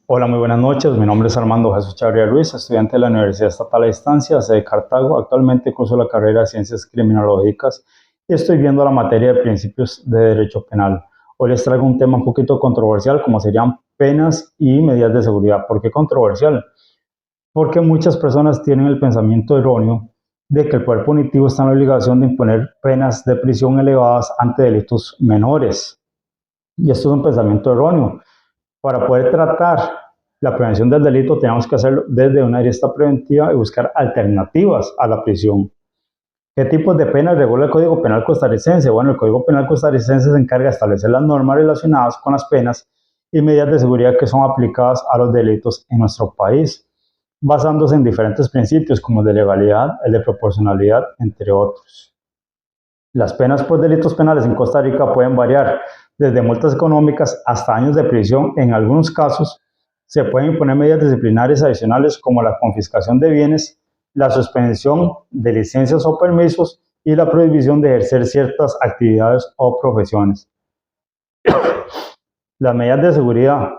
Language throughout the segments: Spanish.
Hola, muy buenas noches. Mi nombre es Armando Jesús Chavarría Ruiz, estudiante de la Universidad Estatal a Distancia, sede Cartago. Actualmente curso la carrera de Ciencias Criminológicas y estoy viendo la materia de Principios de Derecho Penal. Hoy les traigo un tema un poquito controversial, como serían penas y medidas de seguridad. ¿Por qué controversial? Porque muchas personas tienen el pensamiento erróneo de que el poder punitivo está en la obligación de imponer penas de prisión elevadas ante delitos menores. Y esto es un pensamiento erróneo. Para poder tratar la prevención del delito tenemos que hacerlo desde una arista preventiva y buscar alternativas a la prisión. ¿Qué tipos de penas regula el Código Penal costarricense? Bueno, el Código Penal costarricense se encarga de establecer las normas relacionadas con las penas y medidas de seguridad que son aplicadas a los delitos en nuestro país, basándose en diferentes principios como el de legalidad, el de proporcionalidad, entre otros. Las penas por delitos penales en Costa Rica pueden variar desde multas económicas hasta años de prisión. En algunos casos se pueden imponer medidas disciplinarias adicionales como la confiscación de bienes, la suspensión de licencias o permisos y la prohibición de ejercer ciertas actividades o profesiones. Las medidas de seguridad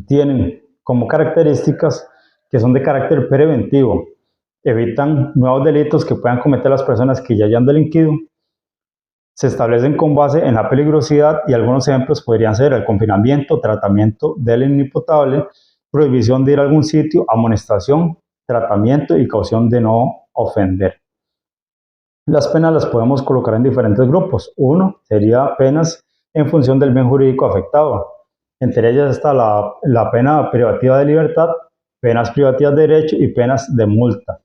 tienen como características que son de carácter preventivo, evitan nuevos delitos que puedan cometer las personas que ya hayan delinquido, se establecen con base en la peligrosidad y algunos ejemplos podrían ser el confinamiento, tratamiento del inimputable, prohibición de ir a algún sitio, amonestación, tratamiento y caución de no ofender. Las penas las podemos colocar en diferentes grupos. Uno sería penas en función del bien jurídico afectado. Entre ellas está la pena privativa de libertad, penas privativas de derecho y penas de multa.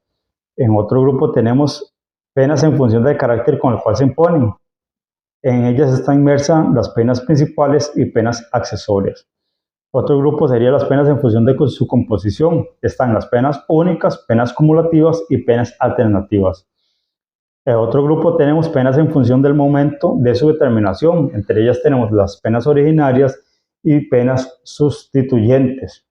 En otro grupo tenemos penas en función del carácter con el cual se imponen. En ellas están inmersas las penas principales y penas accesorias. Otro grupo sería las penas en función de su composición. Están las penas únicas, penas cumulativas y penas alternativas. En otro grupo tenemos penas en función del momento de su determinación. Entre ellas tenemos las penas originarias y penas sustituyentes.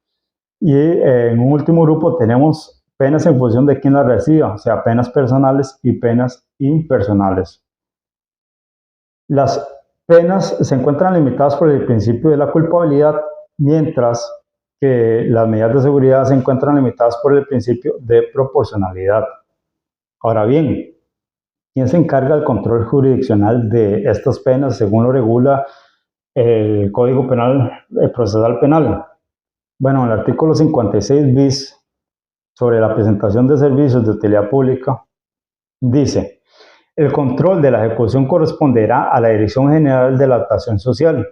Y en un último grupo tenemos penas en función de quién las reciba, o sea, penas personales y penas impersonales. Las penas se encuentran limitadas por el principio de la culpabilidad, mientras que las medidas de seguridad se encuentran limitadas por el principio de proporcionalidad. Ahora bien, ¿quién se encarga del control jurisdiccional de estas penas según lo regula el Código Penal Procesal Penal? Bueno, el artículo 56 bis sobre la presentación de servicios de utilidad pública dice: el control de la ejecución corresponderá a la Dirección General de la Adaptación Social,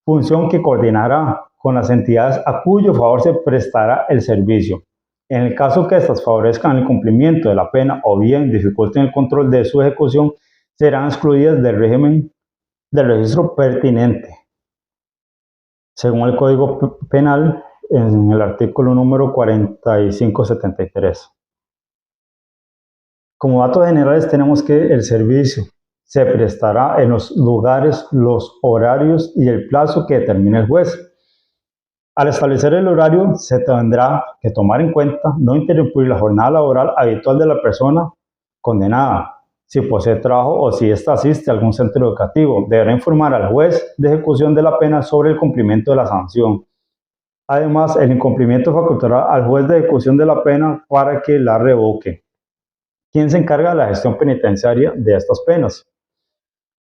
función que coordinará con las entidades a cuyo favor se prestará el servicio. En el caso que éstas favorezcan el cumplimiento de la pena o bien dificulten el control de su ejecución, serán excluidas del régimen del registro pertinente. Según el Código Penal, en el artículo número 4573. Como datos generales tenemos que el servicio se prestará en los lugares, los horarios y el plazo que determine el juez. Al establecer el horario se tendrá que tomar en cuenta no interrumpir la jornada laboral habitual de la persona condenada, si posee trabajo o si ésta asiste a algún centro educativo. Deberá informar al juez de ejecución de la pena sobre el cumplimiento de la sanción. Además, el incumplimiento facultará al juez de ejecución de la pena para que la revoque. ¿Quién se encarga de la gestión penitenciaria de estas penas?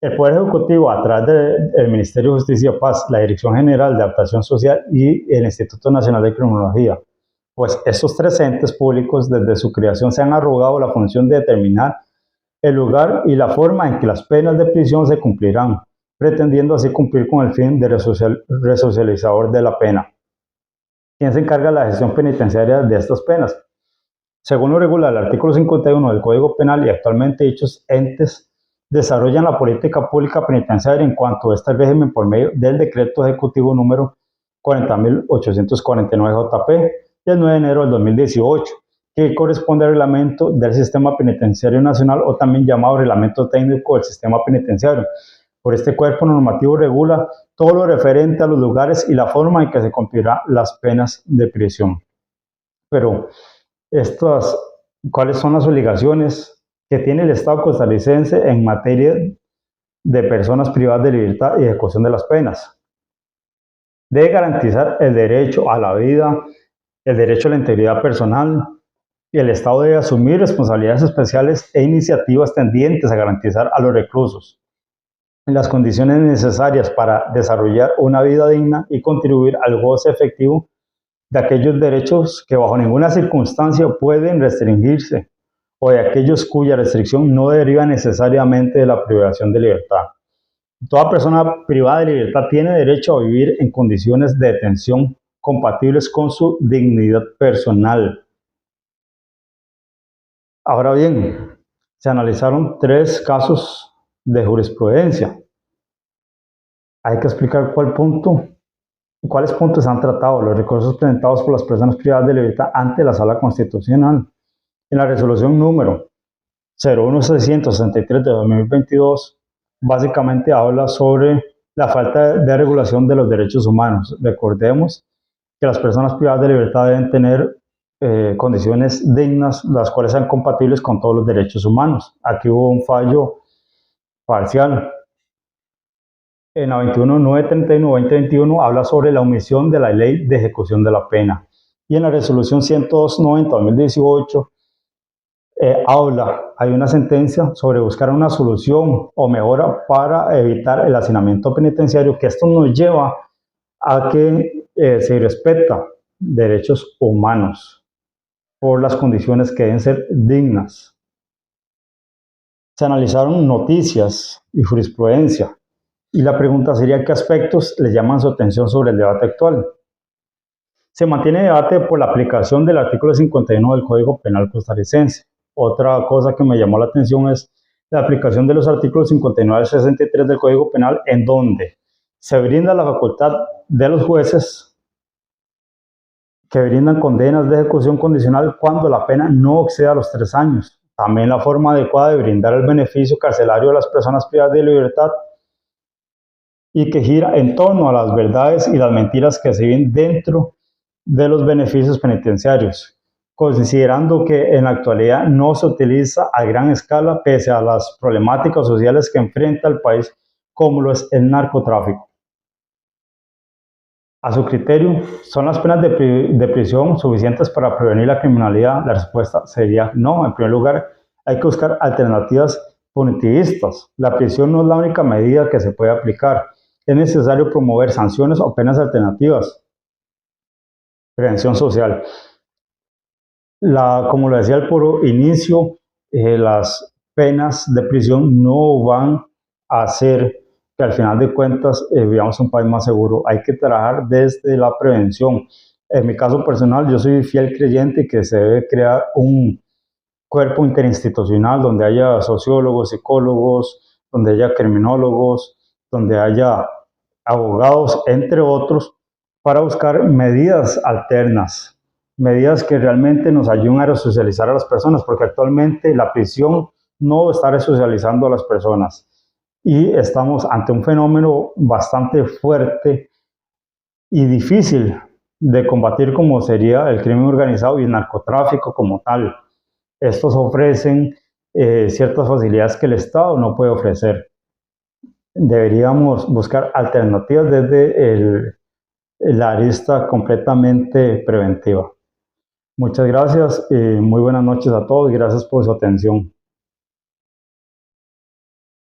El Poder Ejecutivo, a través del Ministerio de Justicia y Paz, la Dirección General de Adaptación Social y el Instituto Nacional de Criminología, pues estos tres entes públicos desde su creación se han arrogado la función de determinar el lugar y la forma en que las penas de prisión se cumplirán, pretendiendo así cumplir con el fin de resocializador de la pena. ¿Quién se encarga de la gestión penitenciaria de estas penas? Según lo regula el artículo 51 del Código Penal, y actualmente dichos entes desarrollan la política pública penitenciaria en cuanto a este régimen por medio del decreto ejecutivo número 40.849 JP del 9 de enero del 2018, que corresponde al reglamento del Sistema Penitenciario Nacional, o también llamado Reglamento Técnico del Sistema Penitenciario. Por este cuerpo normativo regula todo lo referente a los lugares y la forma en que se cumplirán las penas de prisión. Pero ¿cuáles son las obligaciones que tiene el Estado costarricense en materia de personas privadas de libertad y ejecución de las penas? Debe garantizar el derecho a la vida, el derecho a la integridad personal, y el Estado debe asumir responsabilidades especiales e iniciativas tendientes a garantizar a los reclusos las condiciones necesarias para desarrollar una vida digna y contribuir al goce efectivo de aquellos derechos que bajo ninguna circunstancia pueden restringirse o de aquellos cuya restricción no deriva necesariamente de la privación de libertad. Toda persona privada de libertad tiene derecho a vivir en condiciones de detención compatibles con su dignidad personal. Ahora bien, se analizaron 3 casos de jurisprudencia. Hay que explicar cuáles puntos han tratado los recursos presentados por las personas privadas de libertad ante la Sala Constitucional. En la resolución número 01663 de 2022, básicamente habla sobre la falta de regulación de los derechos humanos. Recordemos que las personas privadas de libertad deben tener condiciones dignas, las cuales sean compatibles con todos los derechos humanos. Aquí hubo un fallo parcial. En la 21.931-2021 habla sobre la omisión de la ley de ejecución de la pena. Y en la resolución 190-2018 hay una sentencia sobre buscar una solución o mejora para evitar el hacinamiento penitenciario, que esto nos lleva a que se respeta derechos humanos por las condiciones que deben ser dignas. Se analizaron noticias y jurisprudencia, y la pregunta sería: ¿qué aspectos le llaman su atención sobre el debate actual? Se mantiene debate por la aplicación del artículo 51 del Código Penal costarricense. Otra cosa que me llamó la atención es la aplicación de los artículos 59 al 63 del Código Penal, en donde se brinda la facultad de los jueces que brindan condenas de ejecución condicional cuando la pena no exceda los 3 años. También la forma adecuada de brindar el beneficio carcelario a las personas privadas de libertad, y que gira en torno a las verdades y las mentiras que se ven dentro de los beneficios penitenciarios, considerando que en la actualidad no se utiliza a gran escala pese a las problemáticas sociales que enfrenta el país, como lo es el narcotráfico. A su criterio, ¿son las penas de prisión suficientes para prevenir la criminalidad? La respuesta sería no. En primer lugar, hay que buscar alternativas punitivistas. La prisión no es la única medida que se puede aplicar. Es necesario promover sanciones o penas alternativas. Prevención social. Como lo decía al puro inicio, las penas de prisión no van a hacer que al final de cuentas vivamos un país más seguro. Hay que trabajar desde la prevención. En mi caso personal, yo soy fiel creyente que se debe crear un cuerpo interinstitucional donde haya sociólogos, psicólogos, donde haya criminólogos, donde haya abogados, entre otros, para buscar medidas alternas, medidas que realmente nos ayuden a resocializar a las personas, porque actualmente la prisión no está resocializando a las personas y estamos ante un fenómeno bastante fuerte y difícil de combatir, como sería el crimen organizado y el narcotráfico como tal. Estos ofrecen ciertas facilidades que el Estado no puede ofrecer. Deberíamos buscar alternativas desde la arista completamente preventiva. Muchas gracias y muy buenas noches a todos. Gracias por su atención.